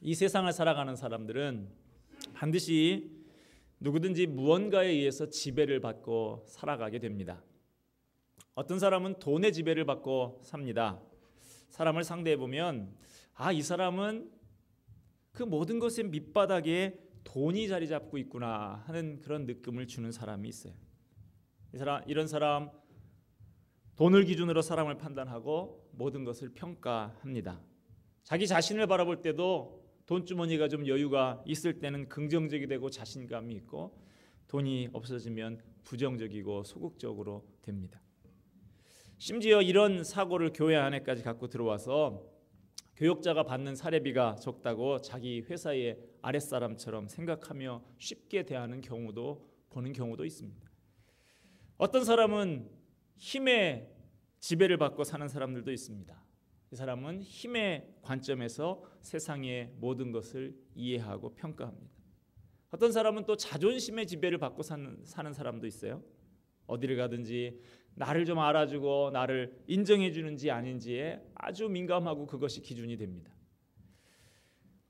이 세상을 살아가는 사람들은 반드시 누구든지 무언가에 의해서 지배를 받고 살아가게 됩니다. 어떤 사람은 돈의 지배를 받고 삽니다. 사람을 상대해 보면 이 사람은 그 모든 것의 밑바닥에 돈이 자리 잡고 있구나 하는 그런 느낌을 주는 사람이 있어요. 이런 사람 돈을 기준으로 사람을 판단하고 모든 것을 평가합니다. 자기 자신을 바라볼 때도 돈주머니가 좀 여유가 있을 때는 긍정적이 되고 자신감이 있고, 돈이 없어지면 부정적이고 소극적으로 됩니다. 심지어 이런 사고를 교회 안에까지 갖고 들어와서 교역자가 받는 사례비가 적다고 자기 회사의 아랫사람처럼 생각하며 쉽게 대하는 경우도 보는 경우도 있습니다. 어떤 사람은 힘의 지배를 받고 사는 사람들도 있습니다. 이 사람은 힘의 관점에서 세상의 모든 것을 이해하고 평가합니다. 어떤 사람은 또 자존심의 지배를 받고 사는 사람도 있어요. 어디를 가든지 나를 좀 알아주고 나를 인정해 주는지 아닌지에 아주 민감하고 그것이 기준이 됩니다.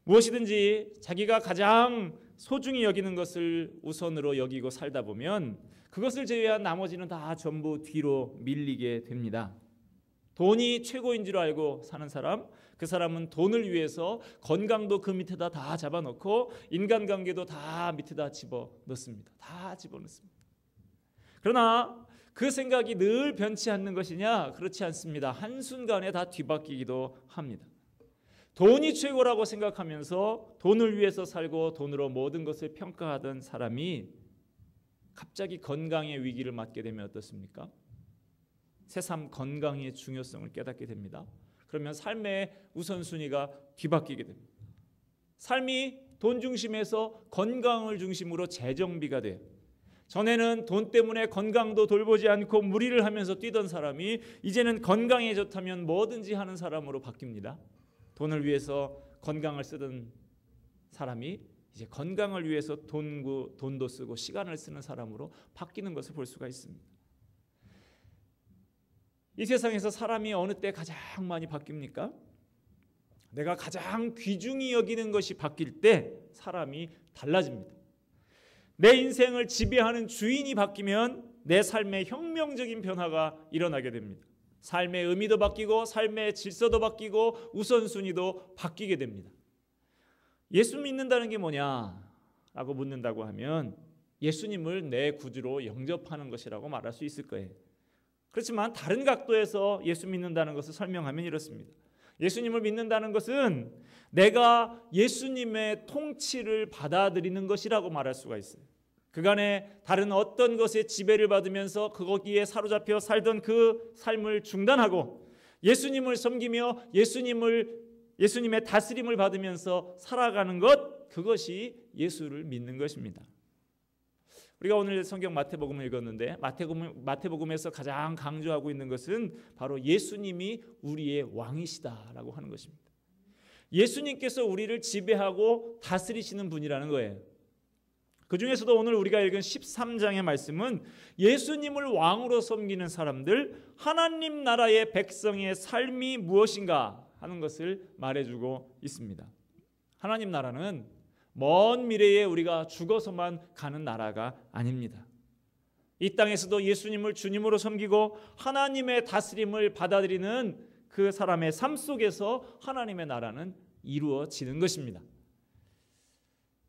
무엇이든지 자기가 가장 소중히 여기는 것을 우선으로 여기고 살다 보면 그것을 제외한 나머지는 다 전부 뒤로 밀리게 됩니다. 돈이 최고인 줄 알고 사는 사람, 그 사람은 돈을 위해서 건강도 그 밑에다 다 잡아놓고 인간관계도 다 밑에다 집어넣습니다. 다 집어넣습니다. 그러나 그 생각이 늘 변치 않는 것이냐? 그렇지 않습니다. 한순간에 다 뒤바뀌기도 합니다. 돈이 최고라고 생각하면서 돈을 위해서 살고 돈으로 모든 것을 평가하던 사람이 갑자기 건강의 위기를 맞게 되면 어떻습니까? 새삼 건강의 중요성을 깨닫게 됩니다. 그러면 삶의 우선순위가 뒤바뀌게 됩니다. 삶이 돈 중심에서 건강을 중심으로 재정비가 돼요. 전에는 돈 때문에 건강도 돌보지 않고 무리를 하면서 뛰던 사람이 이제는 건강에 좋다면 뭐든지 하는 사람으로 바뀝니다. 돈을 위해서 건강을 쓰던 사람이 이제 건강을 위해서 돈도 쓰고 시간을 쓰는 사람으로 바뀌는 것을 볼 수가 있습니다. 이 세상에서 사람이 어느 때 가장 많이 바뀝니까? 내가 가장 귀중히 여기는 것이 바뀔 때 사람이 달라집니다. 내 인생을 지배하는 주인이 바뀌면 내 삶에 혁명적인 변화가 일어나게 됩니다. 삶의 의미도 바뀌고 삶의 질서도 바뀌고 우선순위도 바뀌게 됩니다. 예수 믿는다는 게 뭐냐라고 묻는다고 하면 예수님을 내 구주로 영접하는 것이라고 말할 수 있을 거예요. 그렇지만 다른 각도에서 예수 믿는다는 것을 설명하면 이렇습니다. 예수님을 믿는다는 것은 내가 예수님의 통치를 받아들이는 것이라고 말할 수가 있어요. 그간에 다른 어떤 것에 지배를 받으면서 거기에 사로잡혀 살던 그 삶을 중단하고 예수님을 섬기며 예수님의 다스림을 받으면서 살아가는 것, 그것이 예수를 믿는 것입니다. 우리가 오늘 성경 마태복음을 읽었는데 마태복음에서 가장 강조하고 있는 것은 바로 예수님이 우리의 왕이시다라고 하는 것입니다. 예수님께서 우리를 지배하고 다스리시는 분이라는 거예요. 그 중에서도 오늘 우리가 읽은 13장의 말씀은 예수님을 왕으로 섬기는 사람들, 하나님 나라의 백성의 삶이 무엇인가 하는 것을 말해주고 있습니다. 하나님 나라는 먼 미래에 우리가 죽어서만 가는 나라가 아닙니다. 이 땅에서도 예수님을 주님으로 섬기고 하나님의 다스림을 받아들이는 그 사람의 삶 속에서 하나님의 나라는 이루어지는 것입니다.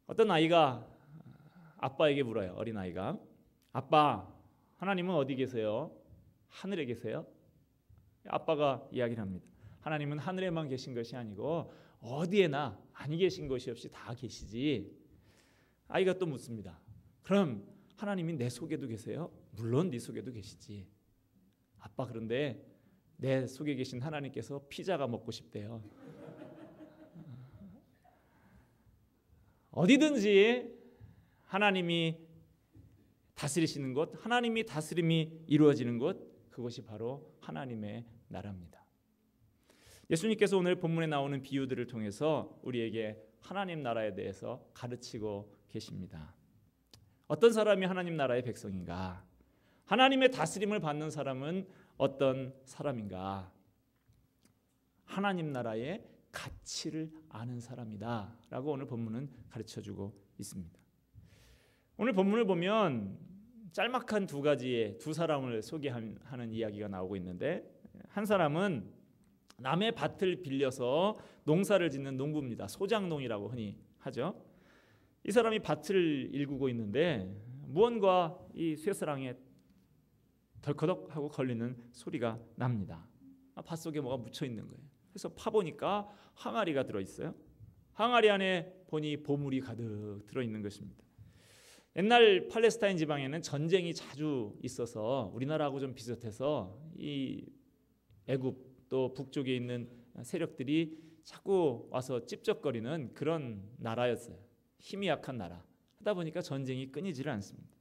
어떤 아이가 아빠에게 물어요. 어린아이가. 아빠, 하나님은 어디 계세요? 하늘에 계세요? 아빠가 이야기를 합니다. 하나님은 하늘에만 계신 것이 아니고 어디에나 아니 계신 것이 없이 다 계시지. 아이가 또 묻습니다. 그럼 하나님이 내 속에도 계세요? 물론 네 속에도 계시지. 아빠, 그런데 내 속에 계신 하나님께서 피자가 먹고 싶대요. 어디든지 하나님이 다스리시는 곳, 하나님이 다스림이 이루어지는 곳, 그것이 바로 하나님의 나라입니다. 예수님께서 오늘 본문에 나오는 비유들을 통해서 우리에게 하나님 나라에 대해서 가르치고 계십니다. 어떤 사람이 하나님 나라의 백성인가? 하나님의 다스림을 받는 사람은 어떤 사람인가? 하나님 나라의 가치를 아는 사람이다 라고 오늘 본문은 가르쳐주고 있습니다. 오늘 본문을 보면 짤막한 두 가지의 두 사람을 소개하는 이야기가 나오고 있는데, 한 사람은 남의 밭을 빌려서 농사를 짓는 농부입니다. 소작농이라고 흔히 하죠. 이 사람이 밭을 일구고 있는데 무언가 이 쇠사랑에 덜커덕 하고 걸리는 소리가 납니다. 밭속에 뭐가 묻혀 있는 거예요. 그래서 파보니까 항아리가 들어있어요. 항아리 안에 보니 보물이 가득 들어있는 것입니다. 옛날 팔레스타인 지방에는 전쟁이 자주 있어서 우리나라하고 좀 비슷해서 이 애굽 또 북쪽에 있는 세력들이 자꾸 와서 찝적거리는 그런 나라였어요. 힘이 약한 나라. 하다 보니까 전쟁이 끊이지를 않습니다.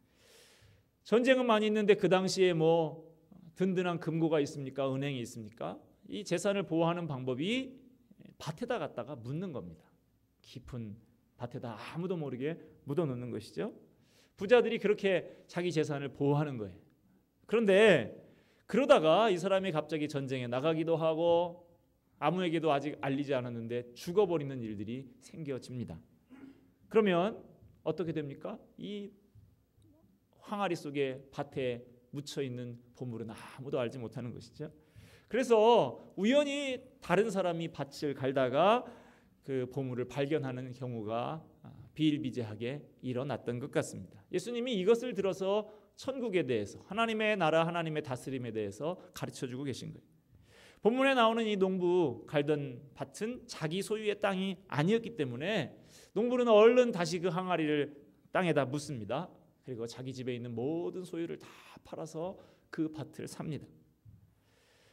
전쟁은 많이 있는데 그 당시에 뭐 든든한 금고가 있습니까? 은행이 있습니까? 이 재산을 보호하는 방법이 밭에다 갖다가 묻는 겁니다. 깊은 밭에다 아무도 모르게 묻어놓는 것이죠. 부자들이 그렇게 자기 재산을 보호하는 거예요. 그런데 그러다가 이 사람이 갑자기 전쟁에 나가기도 하고 아무에게도 아직 알리지 않았는데 죽어버리는 일들이 생겨집니다. 그러면 어떻게 됩니까? 이 항아리 속에 밭에 묻혀있는 보물은 아무도 알지 못하는 것이죠. 그래서 우연히 다른 사람이 밭을 갈다가 그 보물을 발견하는 경우가 비일비재하게 일어났던 것 같습니다. 예수님이 이것을 들어서 천국에 대해서, 하나님의 나라, 하나님의 다스림에 대해서 가르쳐주고 계신 거예요. 본문에 나오는 이 농부 갈던 밭은 자기 소유의 땅이 아니었기 때문에 농부는 얼른 다시 그 항아리를 땅에다 묻습니다. 그리고 자기 집에 있는 모든 소유를 다 팔아서 그 밭을 삽니다.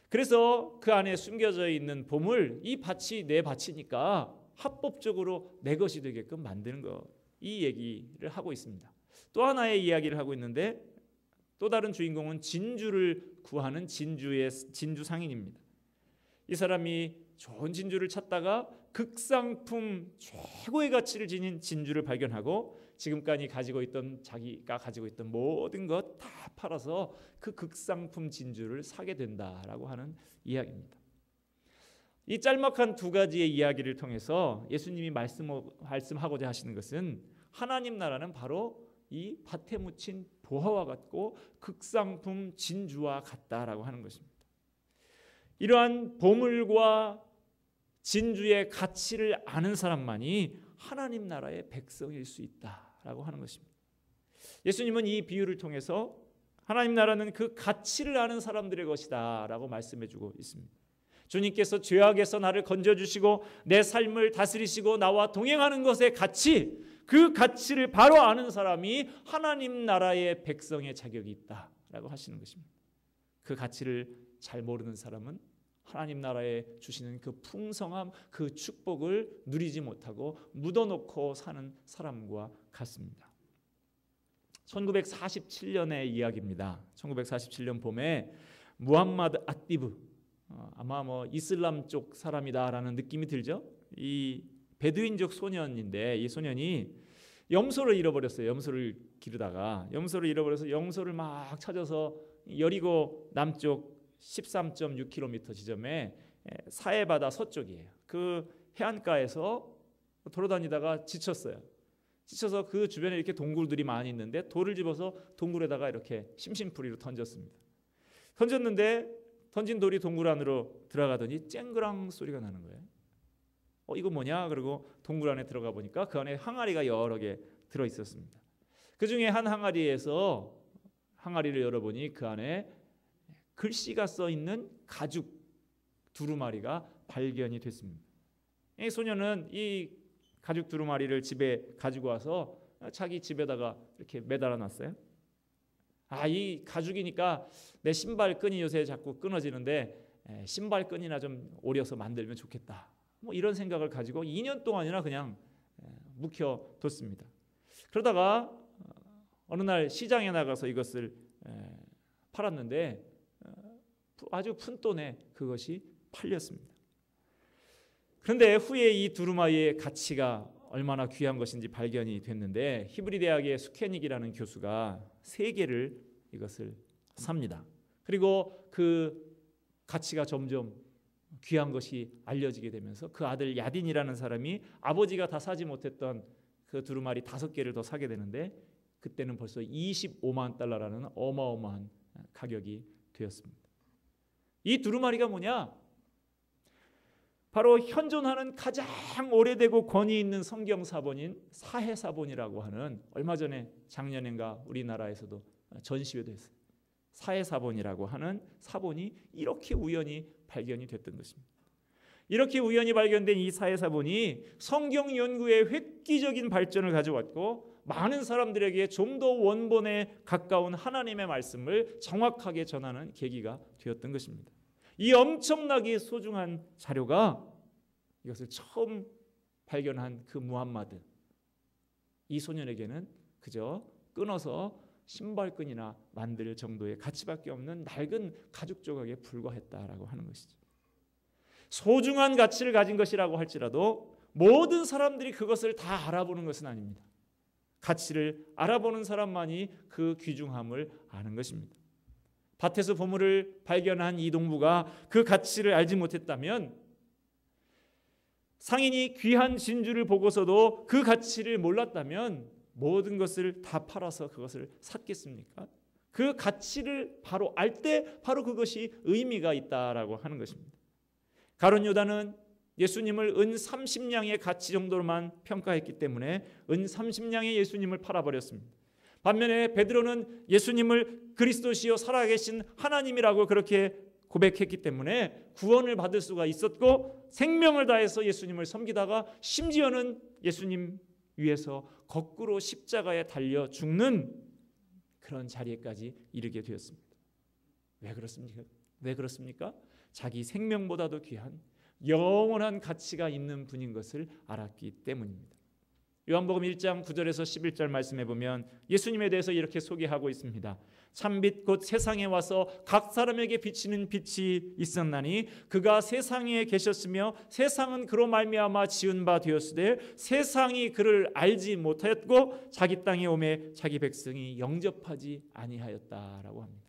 그래서 그 안에 숨겨져 있는 보물, 이 밭이 내 밭이니까 합법적으로 내 것이 되게끔 만드는 것, 이 얘기를 하고 있습니다. 또 하나의 이야기를 하고 있는데, 또 다른 주인공은 진주를 구하는 진주 상인입니다. 이 사람이 좋은 진주를 찾다가 극상품 최고의 가치를 지닌 진주를 발견하고 지금까지 자기가 가지고 있던 모든 것 다 팔아서 그 극상품 진주를 사게 된다라고 하는 이야기입니다. 이 짤막한 두 가지의 이야기를 통해서 예수님이 말씀하고자 하시는 것은 하나님 나라는 바로 이 밭에 묻힌 보화와 같고 극상품 진주와 같다라고 하는 것입니다. 이러한 보물과 진주의 가치를 아는 사람만이 하나님 나라의 백성일 수 있다라고 하는 것입니다. 예수님은 이 비유를 통해서 하나님 나라는 그 가치를 아는 사람들의 것이다 라고 말씀해주고 있습니다. 주님께서 죄악에서 나를 건져주시고 내 삶을 다스리시고 나와 동행하는 것의 가치, 그 가치를 바로 아는 사람이 하나님 나라의 백성의 자격이 있다라고 하시는 것입니다. 그 가치를 잘 모르는 사람은 하나님 나라에 주시는 그 풍성함, 그 축복을 누리지 못하고 묻어놓고 사는 사람과 같습니다. 1947년의 이야기입니다. 1947년 봄에 무함마드 아띠브, 아마 이슬람 쪽 사람이다라는 느낌이 들죠. 이 베두인족 소년인데 이 소년이 염소를 잃어버렸어요. 염소를 기르다가 염소를 잃어버려서 염소를 막 찾아서 여리고 남쪽 13.6km 지점에 사해바다 서쪽이에요. 그 해안가에서 돌아다니다가 지쳤어요. 지쳐서 그 주변에 이렇게 동굴들이 많이 있는데 돌을 집어서 동굴에다가 이렇게 심심풀이로 던졌습니다. 던졌는데 던진 돌이 동굴 안으로 들어가더니 쨍그랑 소리가 나는 거예요. 이거 뭐냐? 그리고 동굴 안에 들어가 보니까 그 안에 항아리가 여러 개 들어 있었습니다. 그 중에 한 항아리에서 항아리를 열어보니 그 안에 글씨가 써 있는 가죽 두루마리가 발견이 됐습니다. 이 소녀는 이 가죽 두루마리를 집에 가지고 와서 자기 집에다가 이렇게 매달아 놨어요. 이 가죽이니까 내 신발끈이 요새 자꾸 끊어지는데 신발끈이나 좀 오려서 만들면 좋겠다. 이런 생각을 가지고 2년 동안이나 그냥 묵혀뒀습니다. 그러다가 어느 날 시장에 나가서 이것을 팔았는데 아주 푼 돈에 그것이 팔렸습니다. 그런데 후에 이 두루마리의 가치가 얼마나 귀한 것인지 발견이 됐는데 히브리 대학의 수케닉이라는 교수가 3개를 이것을 삽니다. 그리고 그 가치가 점점 귀한 것이 알려지게 되면서 그 아들 야딘이라는 사람이 아버지가 다 사지 못했던 그 두루마리 5개를 더 사게 되는데 그때는 벌써 25만 달러라는 어마어마한 가격이 되었습니다. 이 두루마리가 뭐냐? 바로 현존하는 가장 오래되고 권위 있는 성경 사본인 사해사본이라고 하는, 얼마 전에 작년인가 우리나라에서도 전시회도 했어요. 사해사본이라고 하는 사본이 이렇게 우연히 발견이 됐던 것입니다. 이렇게 우연히 발견된 이 사해사본이 성경 연구에 획기적인 발전을 가져왔고 많은 사람들에게 좀 더 원본에 가까운 하나님의 말씀을 정확하게 전하는 계기가 되었던 것입니다. 이 엄청나게 소중한 자료가, 이것을 처음 발견한 그 무함마드, 이 소년에게는 그저 끊어서 신발끈이나 만들 정도의 가치밖에 없는 낡은 가죽 조각에 불과했다라고 하는 것이죠. 소중한 가치를 가진 것이라고 할지라도 모든 사람들이 그것을 다 알아보는 것은 아닙니다. 가치를 알아보는 사람만이 그 귀중함을 아는 것입니다. 밭에서 보물을 발견한 이 농부가 그 가치를 알지 못했다면, 상인이 귀한 진주를 보고서도 그 가치를 몰랐다면 모든 것을 다 팔아서 그것을 샀겠습니까? 그 가치를 바로 알 때 바로 그것이 의미가 있다라고 하는 것입니다. 가룟 유다는 예수님을 은 30냥의 가치 정도로만 평가했기 때문에 은 30냥의 예수님을 팔아버렸습니다. 반면에 베드로는 예수님을 그리스도시요 살아계신 하나님이라고 그렇게 고백했기 때문에 구원을 받을 수가 있었고, 생명을 다해서 예수님을 섬기다가 심지어는 예수님 위해서 거꾸로 십자가에 달려 죽는 그런 자리에까지 이르게 되었습니다. 왜 그렇습니까? 왜 그렇습니까? 자기 생명보다도 귀한 영원한 가치가 있는 분인 것을 알았기 때문입니다. 요한복음 1장 9절에서 11절 말씀해 보면 예수님에 대해서 이렇게 소개하고 있습니다. 참빛 곧 세상에 와서 각 사람에게 비치는 빛이 있었나니 그가 세상에 계셨으며 세상은 그로 말미암아 지은 바 되었으되 세상이 그를 알지 못하였고 자기 땅에 오매 자기 백성이 영접하지 아니하였다라고 합니다.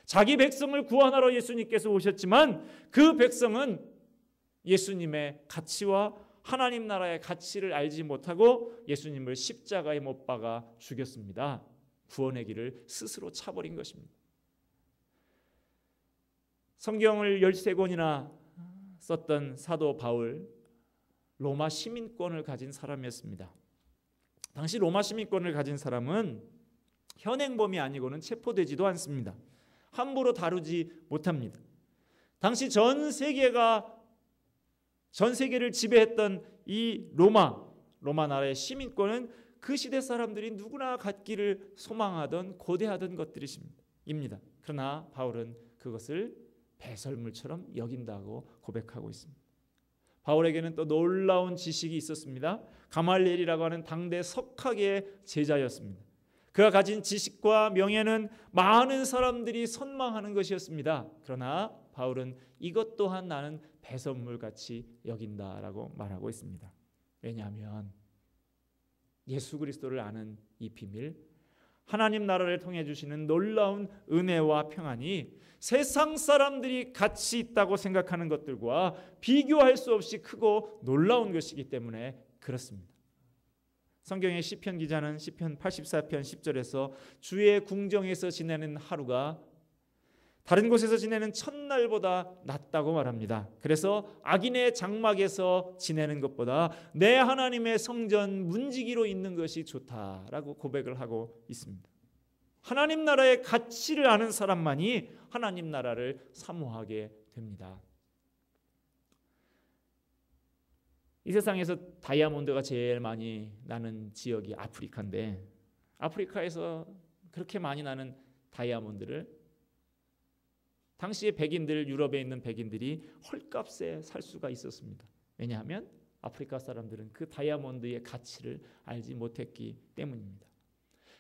자기 백성을 구원하러 예수님께서 오셨지만 그 백성은 예수님의 가치와 하나님 나라의 가치를 알지 못하고 예수님을 십자가에 못 박아 죽였습니다. 구원의 길을 스스로 차버린 것입니다. 성경을 13권이나 썼던 사도 바울, 로마 시민권을 가진 사람이었습니다. 당시 로마 시민권을 가진 사람은 현행범이 아니고는 체포되지도 않습니다. 함부로 다루지 못합니다. 당시 전 세계를 지배했던 이 로마 나라의 시민권은 그 시대 사람들이 누구나 갖기를 소망하던 고대하던 것들입니다. 그러나 바울은 그것을 배설물처럼 여긴다고 고백하고 있습니다. 바울에게는 또 놀라운 지식이 있었습니다. 가말리엘이라고 하는 당대 석학의 제자였습니다. 그가 가진 지식과 명예는 많은 사람들이 선망하는 것이었습니다. 그러나 바울은 이것 또한 나는 배설물같이 여긴다라고 말하고 있습니다. 왜냐하면 예수 그리스도를 아는 이 비밀, 하나님 나라를 통해 주시는 놀라운 은혜와 평안이 세상 사람들이 가치 있다고 생각하는 것들과 비교할 수 없이 크고 놀라운 것이기 때문에 그렇습니다. 성경의 시편 기자는 시편 84편 10절에서 주의 궁정에서 지내는 하루가 다른 곳에서 지내는 첫날보다 낫다고 말합니다. 그래서 악인의 장막에서 지내는 것보다 내 하나님의 성전 문지기로 있는 것이 좋다라고 고백을 하고 있습니다. 하나님 나라의 가치를 아는 사람만이 하나님 나라를 사모하게 됩니다. 이 세상에서 다이아몬드가 제일 많이 나는 지역이 아프리카인데, 아프리카에서 그렇게 많이 나는 다이아몬드를 당시의 백인들, 유럽에 있는 백인들이 헐값에 살 수가 있었습니다. 왜냐하면 아프리카 사람들은 그 다이아몬드의 가치를 알지 못했기 때문입니다.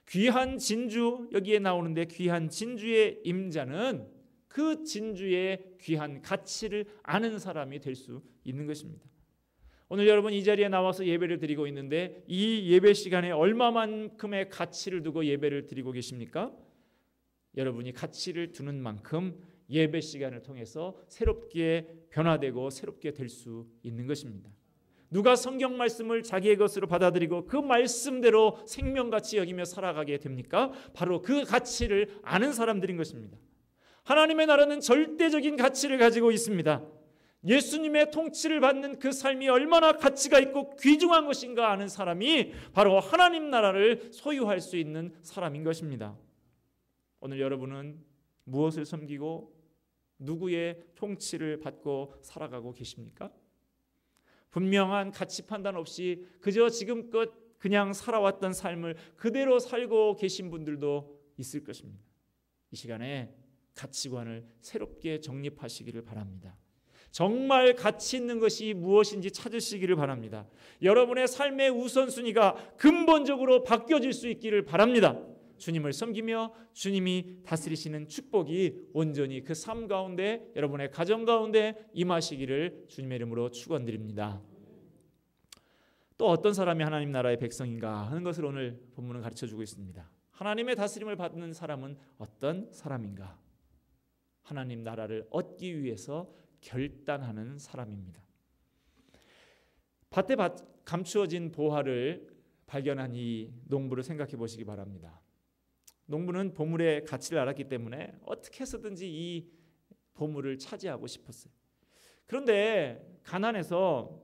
귀한 진주, 여기에 나오는데 귀한 진주의 임자는 그 진주의 귀한 가치를 아는 사람이 될 수 있는 것입니다. 오늘 여러분 이 자리에 나와서 예배를 드리고 있는데 이 예배 시간에 얼마만큼의 가치를 두고 예배를 드리고 계십니까? 여러분이 가치를 두는 만큼 예배 시간을 통해서 새롭게 변화되고 새롭게 될 수 있는 것입니다. 누가 성경 말씀을 자기의 것으로 받아들이고 그 말씀대로 생명같이 여기며 살아가게 됩니까? 바로 그 가치를 아는 사람들인 것입니다. 하나님의 나라는 절대적인 가치를 가지고 있습니다. 예수님의 통치를 받는 그 삶이 얼마나 가치가 있고 귀중한 것인가 아는 사람이 바로 하나님 나라를 소유할 수 있는 사람인 것입니다. 오늘 여러분은 무엇을 섬기고 누구의 통치를 받고 살아가고 계십니까? 분명한 가치 판단 없이 그저 지금껏 그냥 살아왔던 삶을 그대로 살고 계신 분들도 있을 것입니다. 이 시간에 가치관을 새롭게 정립하시기를 바랍니다. 정말 가치 있는 것이 무엇인지 찾으시기를 바랍니다. 여러분의 삶의 우선순위가 근본적으로 바뀌어질 수 있기를 바랍니다. 주님을 섬기며 주님이 다스리시는 축복이 온전히 그 삶 가운데 여러분의 가정 가운데 임하시기를 주님의 이름으로 축원드립니다. 또 어떤 사람이 하나님 나라의 백성인가 하는 것을 오늘 본문은 가르쳐주고 있습니다. 하나님의 다스림을 받는 사람은 어떤 사람인가? 하나님 나라를 얻기 위해서 결단하는 사람입니다. 밭에 감추어진 보화를 발견한 이 농부를 생각해 보시기 바랍니다. 농부는 보물의 가치를 알았기 때문에 어떻게 해서든지 이 보물을 차지하고 싶었어요. 그런데 가난해서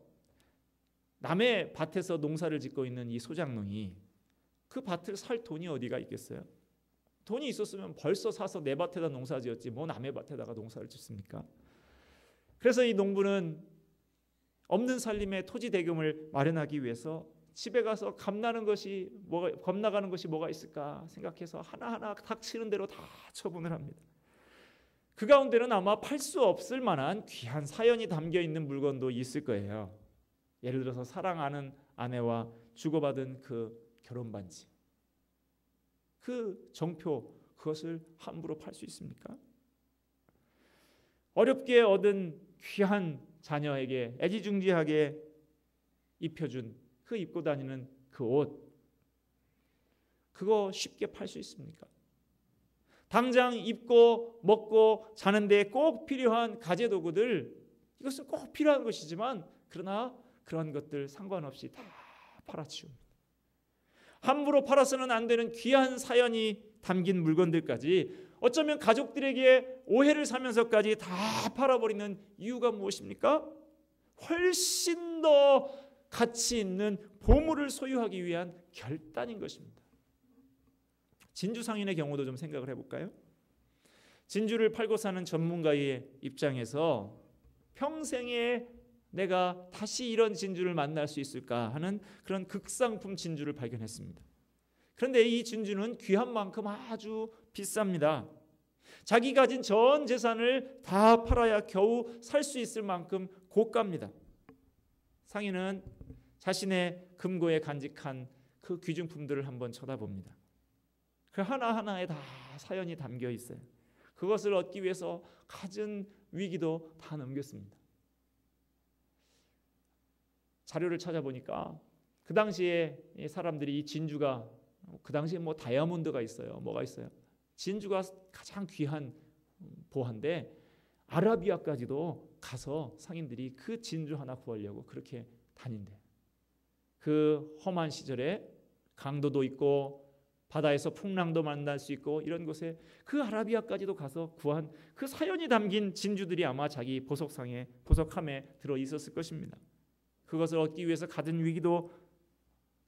남의 밭에서 농사를 짓고 있는 이 소작농이 그 밭을 살 돈이 어디가 있겠어요? 돈이 있었으면 벌써 사서 내 밭에다 농사 지었지 뭐 남의 밭에다가 농사를 짓습니까? 그래서 이 농부는 없는 살림에 토지 대금을 마련하기 위해서 집에 가서 겁나가는 것이 뭐가 있을까 생각해서 하나하나 닥치는 대로 다 처분을 합니다. 그 가운데는 아마 팔 수 없을 만한 귀한 사연이 담겨 있는 물건도 있을 거예요. 예를 들어서 사랑하는 아내와 주고받은 그 결혼 반지, 그 정표, 그것을 함부로 팔 수 있습니까? 어렵게 얻은 귀한 자녀에게 애지중지하게 입혀준 그 입고 다니는 그 옷, 그거 쉽게 팔 수 있습니까? 당장 입고 먹고 자는데 꼭 필요한 가재도구들, 이것은 꼭 필요한 것이지만 그러나 그런 것들 상관없이 다 팔아치웁니다. 함부로 팔아서는 안 되는 귀한 사연이 담긴 물건들까지 어쩌면 가족들에게 오해를 사면서까지 다 팔아버리는 이유가 무엇입니까? 훨씬 더 가치 있는 보물을 소유하기 위한 결단인 것입니다. 진주상인의 경우도 좀 생각을 해볼까요? 진주를 팔고 사는 전문가의 입장에서 평생에 내가 다시 이런 진주를 만날 수 있을까 하는 그런 극상품 진주를 발견했습니다. 그런데 이 진주는 귀한 만큼 아주 비쌉니다. 자기 가진 전 재산을 다 팔아야 겨우 살 수 있을 만큼 고가입니다. 상인은 자신의 금고에 간직한 그 귀중품들을 한번 쳐다봅니다. 그 하나하나에 다 사연이 담겨 있어요. 그것을 얻기 위해서 갖은 위기도 다 넘겼습니다. 자료를 찾아보니까 그 당시에 사람들이 이 진주가, 그 당시에 뭐 다이아몬드가 있어요. 뭐가 있어요? 진주가 가장 귀한 보화인데 아라비아까지도 가서 상인들이 그 진주 하나 구하려고 그렇게 다닌대. 그 험한 시절에 강도도 있고 바다에서 풍랑도 만날 수 있고 이런 곳에 그 아라비아까지도 가서 구한 그 사연이 담긴 진주들이 아마 자기 보석함에 들어 있었을 것입니다. 그것을 얻기 위해서 갖은 위기도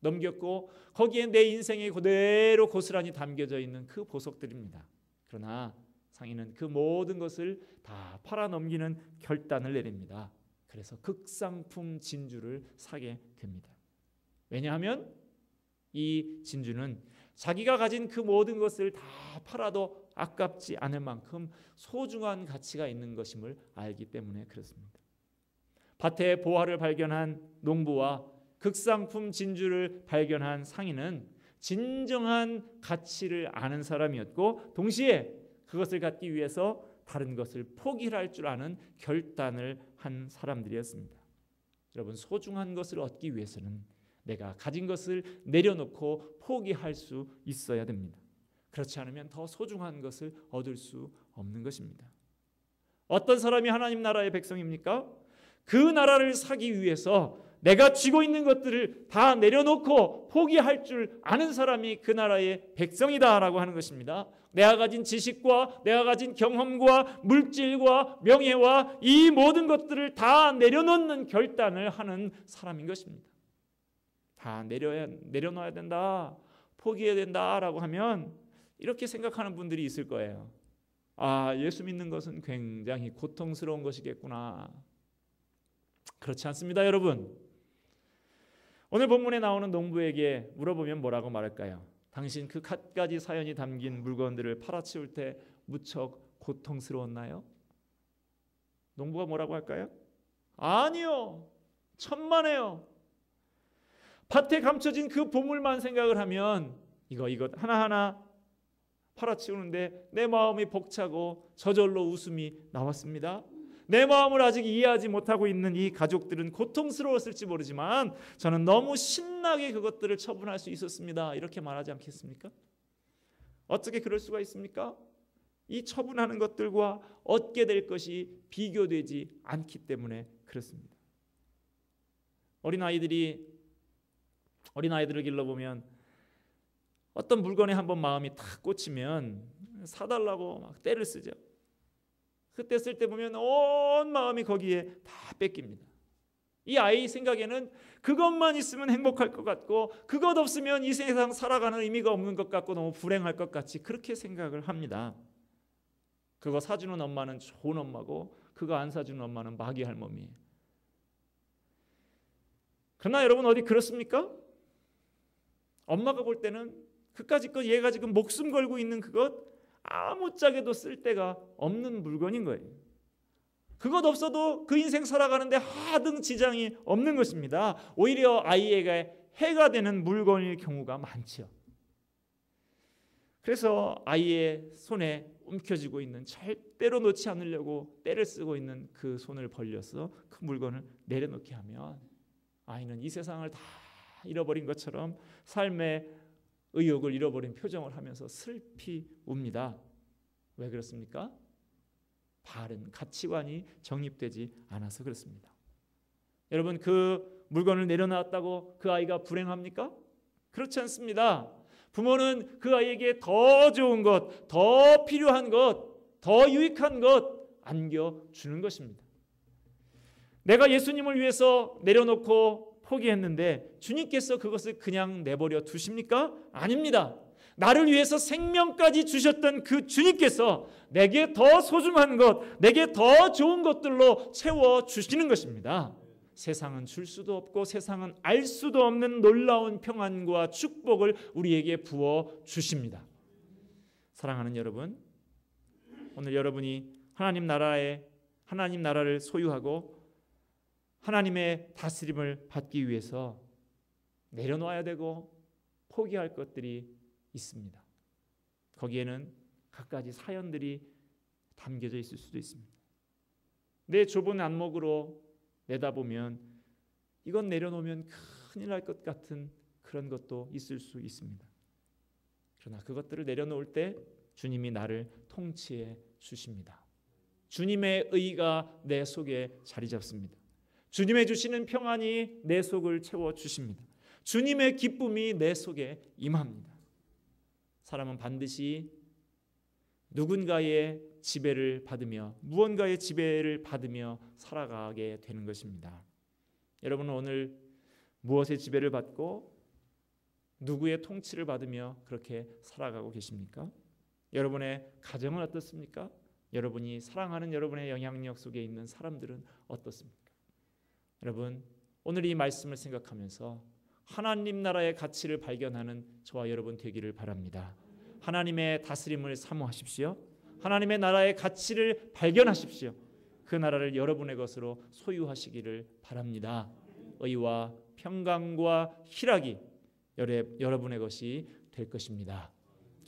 넘겼고 거기에 내 인생이 그대로 고스란히 담겨져 있는 그 보석들입니다. 그러나 상인은 그 모든 것을 다 팔아넘기는 결단을 내립니다. 그래서 극상품 진주를 사게 됩니다. 왜냐하면 이 진주는 자기가 가진 그 모든 것을 다 팔아도 아깝지 않을 만큼 소중한 가치가 있는 것임을 알기 때문에 그렇습니다. 밭에 보화를 발견한 농부와 극상품 진주를 발견한 상인은 진정한 가치를 아는 사람이었고 동시에 그것을 갖기 위해서 다른 것을 포기할 줄 아는 결단을 한 사람들이었습니다. 여러분, 소중한 것을 얻기 위해서는 내가 가진 것을 내려놓고 포기할 수 있어야 됩니다. 그렇지 않으면 더 소중한 것을 얻을 수 없는 것입니다. 어떤 사람이 하나님 나라의 백성입니까? 그 나라를 사기 위해서 내가 쥐고 있는 것들을 다 내려놓고 포기할 줄 아는 사람이 그 나라의 백성이다라고 하는 것입니다. 내가 가진 지식과 내가 가진 경험과 물질과 명예와 이 모든 것들을 다 내려놓는 결단을 하는 사람인 것입니다. 다 내려놔야 된다, 포기해야 된다라고 하면 이렇게 생각하는 분들이 있을 거예요. 아, 예수 믿는 것은 굉장히 고통스러운 것이겠구나. 그렇지 않습니다, 여러분. 오늘 본문에 나오는 농부에게 물어보면 뭐라고 말할까요? 당신 그 갖가지 사연이 담긴 물건들을 팔아치울 때 무척 고통스러웠나요? 농부가 뭐라고 할까요? 아니요, 천만에요. 밭에 감춰진 그 보물만 생각을 하면 이것 하나하나 팔아치우는데 내 마음이 벅차고 저절로 웃음이 나왔습니다. 내 마음을 아직 이해하지 못하고 있는 이 가족들은 고통스러웠을지 모르지만 저는 너무 신나게 그것들을 처분할 수 있었습니다. 이렇게 말하지 않겠습니까? 어떻게 그럴 수가 있습니까? 이 처분하는 것들과 얻게 될 것이 비교되지 않기 때문에 그렇습니다. 어린아이들을 길러보면 어떤 물건에 한번 마음이 탁 꽂히면 사달라고 막 떼를 쓰죠. 그때 쓸 때 보면 온 마음이 거기에 다 뺏깁니다. 이 아이 생각에는 그것만 있으면 행복할 것 같고 그것 없으면 이 세상 살아가는 의미가 없는 것 같고 너무 불행할 것 같이 그렇게 생각을 합니다. 그거 사주는 엄마는 좋은 엄마고 그거 안 사주는 엄마는 마귀 할멈이에요. 그러나 여러분 어디 그렇습니까? 엄마가 볼 때는 그까짓 것 얘가 지금 목숨 걸고 있는 그것 아무짝에도 쓸 데가 없는 물건인 거예요. 그것 없어도 그 인생 살아가는데 하등 지장이 없는 것입니다. 오히려 아이에게 해가 되는 물건일 경우가 많죠. 그래서 아이의 손에 움켜쥐고 있는 절대로 놓지 않으려고 때를 쓰고 있는 그 손을 벌려서 그 물건을 내려놓게 하면 아이는 이 세상을 다 잃어버린 것처럼 삶의 의욕을 잃어버린 표정을 하면서 슬피 웁니다. 왜 그렇습니까? 바른 가치관이 정립되지 않아서 그렇습니다. 여러분 그 물건을 내려놨다고 그 아이가 불행합니까? 그렇지 않습니다. 부모는 그 아이에게 더 좋은 것, 더 필요한 것, 더 유익한 것 안겨주는 것입니다. 내가 예수님을 위해서 내려놓고 포기했는데 주님께서 그것을 그냥 내버려 두십니까? 아닙니다. 나를 위해서 생명까지 주셨던 그 주님께서 내게 더 소중한 것, 내게 더 좋은 것들로 채워주시는 것입니다. 세상은 줄 수도 없고 세상은 알 수도 없는 놀라운 평안과 축복을 우리에게 부어주십니다. 사랑하는 여러분, 오늘 여러분이 하나님 나라를 소유하고 하나님의 다스림을 받기 위해서 내려놓아야 되고 포기할 것들이 있습니다. 거기에는 갖가지 사연들이 담겨져 있을 수도 있습니다. 내 좁은 안목으로 내다보면 이건 내려놓으면 큰일 날 것 같은 그런 것도 있을 수 있습니다. 그러나 그것들을 내려놓을 때 주님이 나를 통치해 주십니다. 주님의 의가 내 속에 자리 잡습니다. 주님의 주시는 평안이 내 속을 채워주십니다. 주님의 기쁨이 내 속에 임합니다. 사람은 반드시 누군가의 지배를 받으며 무언가의 지배를 받으며 살아가게 되는 것입니다. 여러분은 오늘 무엇의 지배를 받고 누구의 통치를 받으며 그렇게 살아가고 계십니까? 여러분의 가정은 어떻습니까? 여러분이 사랑하는 여러분의 영향력 속에 있는 사람들은 어떻습니까? 여러분, 오늘 이 말씀을 생각하면서 하나님 나라의 가치를 발견하는 저와 여러분 되기를 바랍니다. 하나님의 다스림을 사모하십시오. 하나님의 나라의 가치를 발견하십시오. 그 나라를 여러분의 것으로 소유하시기를 바랍니다. 의와 평강과 희락이 여러분의 것이 될 것입니다.